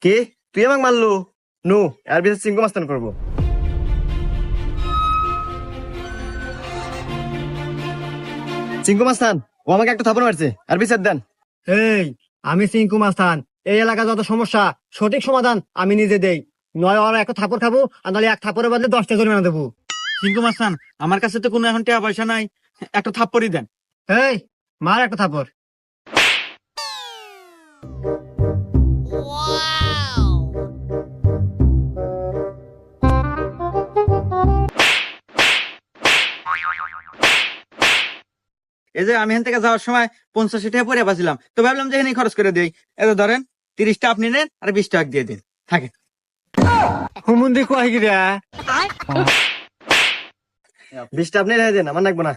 কি তুই আমাকে মারলু? নু এর বিচার চিঙ্কু মাস্তান করবো। চিঙ্কু মাস্তান ও আমাকে একটা থাপড় মারছে, আর বিচার দেন। এই আমি সিংকু মাস্তান, এই এলাকা যত সমস্যা সঠিক সমাধান আমি নিজে দেই। নয় ওরা একটা থাপড় খাবো, আর নাহলে এক থাপড়ের বদলে 10টা জরিমানা দেবো। সিংকু মাস্তান, আমার কাছে তো কোনো এখন টাকা পয়সা নাই, একটা থাপ্পড়ই দেন। এই মার একটা থাপড়। এই যে আমি এখান থেকে যাওয়ার সময় 50 টাকা পরে বাঁচিলাম, তো ভাবলাম যে এখানে খরচ করে দিই। এত ধরেন 30টা আপনি নেন আর 20 টাকা দিয়ে দিন, থাকে। হুমুন্দি কয় গিরা? 20টা আপনি রেখে দেন, আমার লাগবে না।